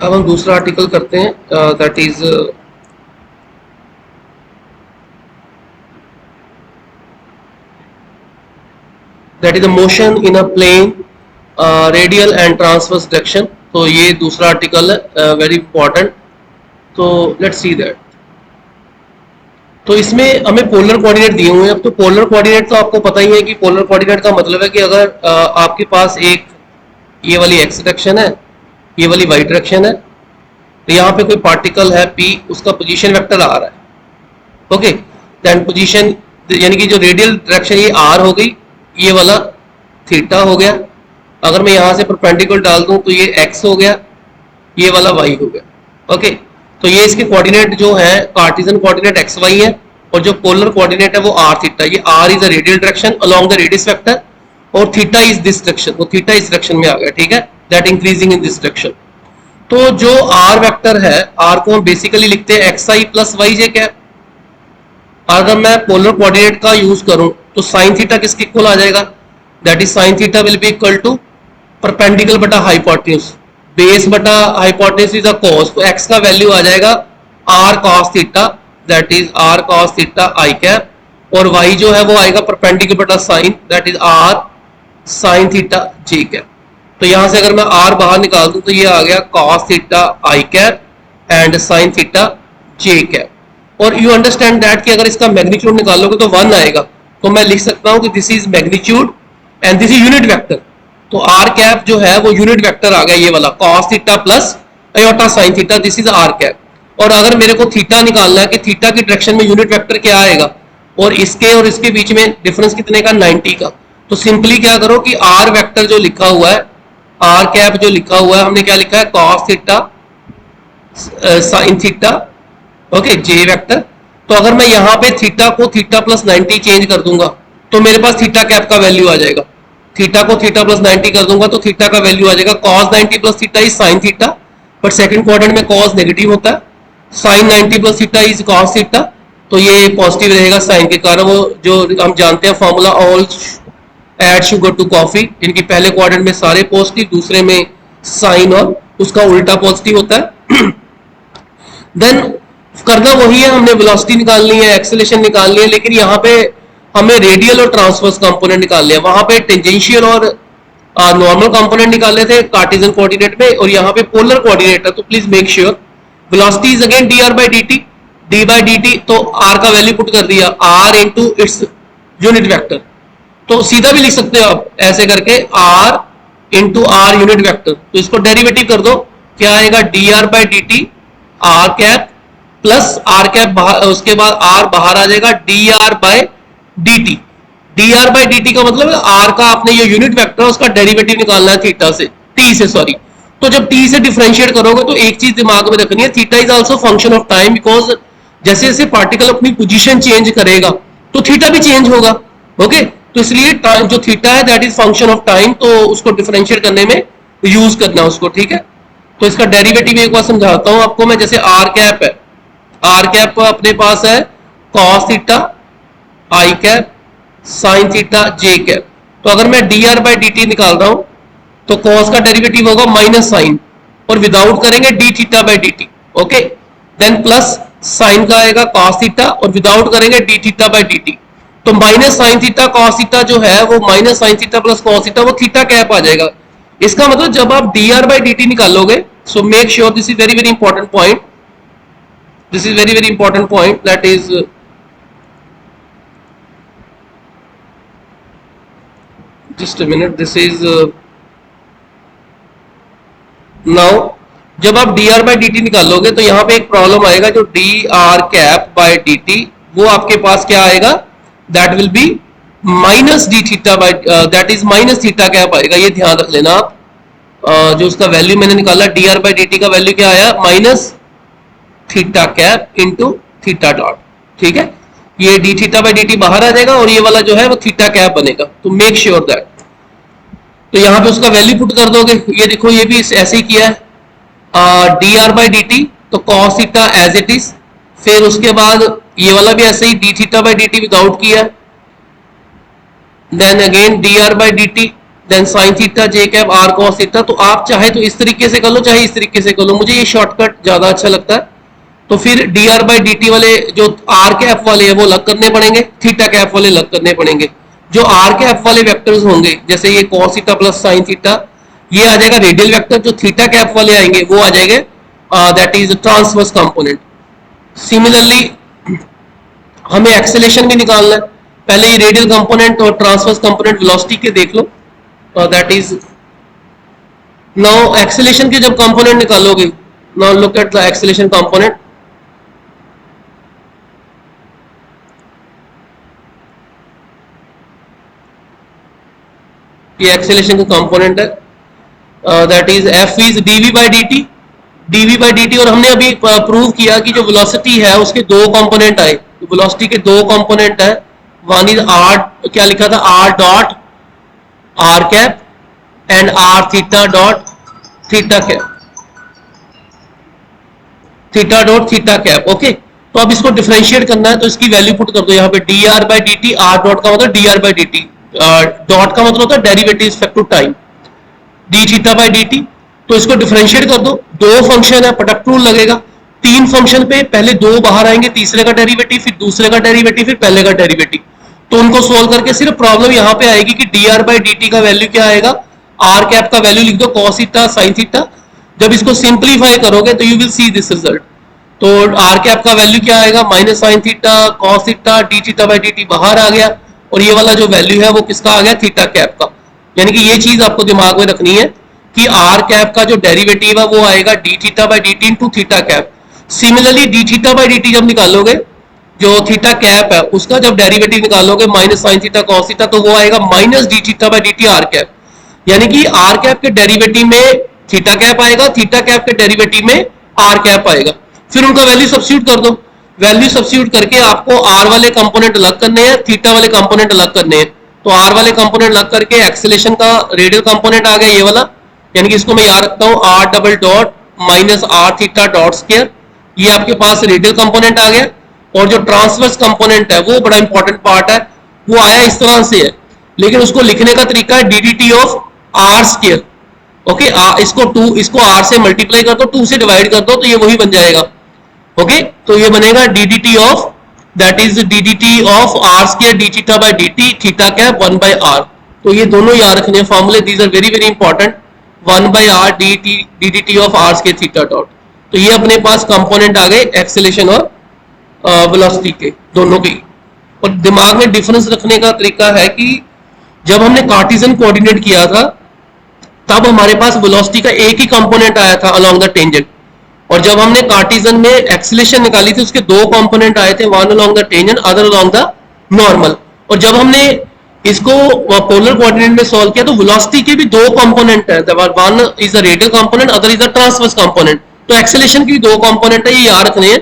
अब हम दूसरा आर्टिकल करते हैं, that is the motion in a plane radial and transverse direction. तो ये दूसरा आर्टिकल है, वेरी इंपॉर्टेंट। तो लेट्स सी दैट। तो इसमें हमें पोलर कोऑर्डिनेट दिए हुए हैं। अब तो पोलर कोऑर्डिनेट तो आपको पता ही है कि पोलर कोऑर्डिनेट का मतलब है कि अगर आपके पास एक ये वाली एक्स डायरेक्शन है, ये वाली वाई डायरेक्शन है, तो यहाँ पे कोई पार्टिकल है पी, उसका पोजीशन वेक्टर आ रहा है। ओके, देन पोजीशन यानी कि जो रेडियल डायरेक्शन ये आर हो गई, ये वाला थीटा हो गया। अगर मैं यहाँ से परपेंडिकुलर डाल दूं तो ये एक्स हो गया, ये वाला वाई हो गया। ओके, तो ये इसके कोऑर्डिनेट जो है कार्टेशियन कोऑर्डिनेट एक्स वाई है, और जो पोलर कोऑर्डिनेट है वो आर थीटा। ये R is a radial direction along the radius vector, और थीटा इज दिस डायरेक्शन, वो थीटा इस डायरेक्शन में आ गया। ठीक है, that increasing in this direction. तो जो आर वेक्टर है, आर को हम बेसिकली लिखते हैं X I plus Y J cap. अगर मैं पोलर कोऑर्डिनेट का यूज करूं तो साइन थीटा किसके इक्वल आ जाएगा? That is sine theta will be equal to perpendicular बटा हाइपोटेन्यूज, बेस बटा हाइपोटेन्यूज इज अ कॉस। तो एक्स का वैल्यू आ जाएगा R cos theta, that is R cos theta I cap, और वाई जो है वो आएगा परपेंडिकुलर बटा sine, that is R sign theta j cap. तो यहां से अगर मैं आर बाहर निकाल दूं तो ये आ गया cos theta I cap and sign theta j cap. और यू अंडरस्टैंड दैट कि अगर इसका मैग्नीट्यूड निकालोगे तो 1 आएगा। तो मैं लिख सकता हूं कि this is magnitude and this is unit vector. तो आर कैप जो है वो यूनिट वेक्टर आ गया, ये वाला cos theta plus iota sine theta, this is R cap. और अगर मेरे को थीटा निकालना है कि थीटा की डायरेक्शन में यूनिट वेक्टर क्या आएगा, और इसके बीच में डिफरेंस कितने का? 90 का। तो सिंपली क्या करो कि आर वेक्टर जो लिखा हुआ है, आर कैप जो लिखा हुआ है, हमने क्या लिखा है? Cos theta sine theta, okay, J vector. तो अगर मैं यहाँ पे थीटा को थीटा प्लस 90 चेंज कर दूंगा तो मेरे पास थीटा कैप का वैल्यू आ जाएगा। थीटा को थीटा प्लस 90 कर दूंगा तो थीटा का वैल्यू आ जाएगा cos 90 plus theta is sine theta, but second quadrant में कॉस नेगेटिव होता है। Sine 90 plus theta is cos theta, तो ये पॉजिटिव रहेगा साइन के कारण। वो जो हम जानते हैं formula, all add sugar to coffee, इनकी पहले क्वाड्रेंट में सारे पॉजिटिव, दूसरे में साइन और उसका उल्टा पॉजिटिव होता है। देन करना वही है, हमने वेलोसिटी निकालनी है, एक्सेलरेशन निकालनी है, लेकिन यहाँ पे हमें रेडियल और ट्रांसवर्स कंपोनेंट निकालने हैं। वहां पे टेंजेंशियल और नॉर्मल कंपोनेंट निकालने थे कार्टेशियन कोऑर्डिनेट में, और यहाँ पे पोलर कोऑर्डिनेट है। तो please make sure velocity is again D R by D T, D by D T. तो आर का वैल्यू पुट कर दिया, R into its unit vector. तो सीधा भी लिख सकते हो आप ऐसे करके, R into R unit vector. तो इसको डेरिवेटिव कर दो, क्या आएगा? D are by D T R cap plus R cap, उसके बाद आर बाहर आ जाएगा, D are bye D T. D are by D T का मतलब है आर का आपने ये यूनिट वेक्टर उसका डेरिवेटिव निकालना है थीटा से, टी से, सॉरी। तो जब टी से डिफरेंशिएट करोगे तो एक चीज दिमाग में रखनी है, theta is also function of time, because जैसे जैसे पार्टिकल अपनी पोजीशन चेंज करेगा तो थीटा भी चेंज होगा। ओके, तो इसलिए जो थीटा है that is function of time, तो उसको डिफरेंशिएट करने में यूज करना उसको। ठीक है, तो इसका डेरिवेटिव एक बार समझाता हूं आपको मैं। जैसे आर कैप है, आर कैप अपने पास है कॉस थीटा आई cap sine theta j cap. तो अगर मैं d are by D t निकाल रहा हूं तो कॉस का डेरिवेटिव होगा माइनस साइन, और विदाउट करेंगे d theta by D t. Okay, then plus sine का आएगा कॉस थीटा, और विदाउट करेंगे d theta by D T. तो minus sine theta cos theta जो है वो minus sine theta plus cos theta, वो थीटा कैप आ जाएगा। इसका मतलब जब आप d are by D t निकालोगे, so make sure this is very very important point, this is very very important point, that is just a minute, this is now जब आप d are by D t निकालोगे तो यहाँ पे एक problem आएगा, जो D R cap by D T वो आपके पास क्या आएगा? That will be minus D theta by, that is minus theta cap आएगा। ये ध्यान रख लेना आप। जो उसका वैल्यू मैंने निकाला D R by D T का वैल्यू क्या आया? Minus theta cap into theta dot. ठीक है, ये D theta by D T बाहर आ जाएगा और ये वाला जो है वो थीटा कैप बनेगा। तो मेक श्योर दैट, तो यहां पे उसका वैल्यू पुट कर दोगे। ये देखो, ये भी ऐसे ही किया है, d are by D T, तो cos theta as it is, फिर उसके बाद ये वाला भी ऐसे ही d theta by D t without किया, then again D R by D t, then sine theta j cap r cos theta. तो आप चाहे तो इस तरीके से कर लो, चाहे इस तरीके से कर लो, मुझे ये शॉर्टकट ज्यादा अच्छा लगता है। तो फिर D R by D T वाले जो आर कैप वाले हैं वो अलग करने पड़ेंगे, थीटा कैप वाले अलग करने पड़ेंगे। जो आर कैप वाले वेक्टर्स होंगे जैसे ये cos theta plus sine theta, ये आ जाएगा रेडियल वेक्टर। जो थीटा कैप वाले आएंगे वो आ जाएंगे that is transverse component. Similarly हमें एक्सेलेरेशन भी निकालना है। पहले ये रेडियल कंपोनेंट और ट्रांसवर्स कंपोनेंट वेलोसिटी के देख लो। दैट इज नाउ एक्सेलेरेशन के जब कंपोनेंट निकालोगे, now look at the acceleration component. ये एक्सेलेरेशन का कंपोनेंट है, that is F is DV by D T, DV by D T. और हमने अभी प्रूव किया कि जो वेलोसिटी है उसके दो कंपोनेंट आए, वेलोसिटी के दो कंपोनेंट है। वन इज आर, क्या लिखा था, R dot R cap and R theta dot theta cap, theta dot theta cap. Okay, तो अब इसको डिफरेंशिएट करना है तो इसकी वैल्यू पुट कर दो यहाँ पे, D are by D T, R dot का मतलब D are by D T, dot का मतलब होता है derivative respect to time, D theta by D T. तो इसको डिफरेंशिएट कर दो, दो फंक्शन है, प्रोडक्ट रूल लगेगा। तीन फंक्शन पे पहले दो बाहर आएंगे, तीसरे का डेरिवेटिव, फिर दूसरे का डेरिवेटिव, फिर पहले का डेरिवेटिव। तो उनको सोल्व करके सिर्फ प्रॉब्लम यहाँ पे आएगी कि D R by D T का वैल्यू क्या आएगा, आर कैप का वैल्यू लिख दो कॉस थीटा साइन थीटा। जब इसको सिंप्लीफाई करोगे तो you will see this result. तो आर कैप का वैल्यू क्या आएगा, minus sine theta cos theta D theta by D T बाहर आ गया, और ये वाला जो वैल्यू है वो किसका आ गया, थीटा कैप का। यानी कि ये चीज आपको दिमाग में रखनी है कि आर कैप का जो डेरिवेटिव है वो आएगा D theta by D T into theta cap. Similarly D theta by D T जब निकालोगे, जो थीटा कैप है उसका जब डेरिवेटिव निकालोगे minus sine theta cos theta, तो वो आएगा minus D theta by D T R cap. यानी कि आर कैप के डेरिवेटिव में थीटा कैप आएगा, थीटा कैप के डेरिवेटिव में आर कैप आएगा। फिर उनका वैल्यू सब्स्टिट्यूट कर दो, वैल्यू सब्स्टिट्यूट करके आपको आर वाले कंपोनेंट अलग करने हैं, थीटा वाले कंपोनेंट अलग करने हैं। तो आर वाले कंपोनेंट अलग करके एक्सेलेरेशन का रेडियल कंपोनेंट आ गया ये वाला, यानी कि इसको मैं याद रखता हूं R double dot minus R theta dot square, ये आपके पास रेडियल कंपोनेंट आ गया। और जो ट्रांसवर्स कंपोनेंट है वो बड़ा इंपॉर्टेंट पार्ट है, वो आया इस तरह से है, लेकिन उसको लिखने का तरीका है DDT of R square. Okay, इसको आर से मल्टीप्लाई कर दो, 2 से डिवाइड कर दो, तो ये वही बन जाएगा। ओके, तो ये बनेगा DDT of, that is DDT of R square D theta by D T theta cap 1 by R. तो ये दोनों याद रखने फॉर्मूले, these are very very important. 1 by R DDT of R square theta dot. तो ये अपने पास कंपोनेंट आ गए एक्सेलेरेशन और वेलोसिटी के दोनों के। और दिमाग में डिफरेंस रखने का तरीका है कि जब हमने कार्टेशियन कोऑर्डिनेट किया था तब हमारे पास वेलोसिटी का एक ही कंपोनेंट आया था अलोंग द टेंजेंट, और जब हमने कार्टेशियन में एक्सेलेरेशन निकाली थी उसके दो कंपोनेंट आए थे, one along the tangent other along the normal. और जब हमने इसको पोलर कोऑर्डिनेट में सॉल्व किया तो वेलोसिटी के भी दो कंपोनेंट है, one is the radial component, other is the transverse component. तो एक्सेलेरेशन की दो कंपोनेंट है, ये याद रखने हैं।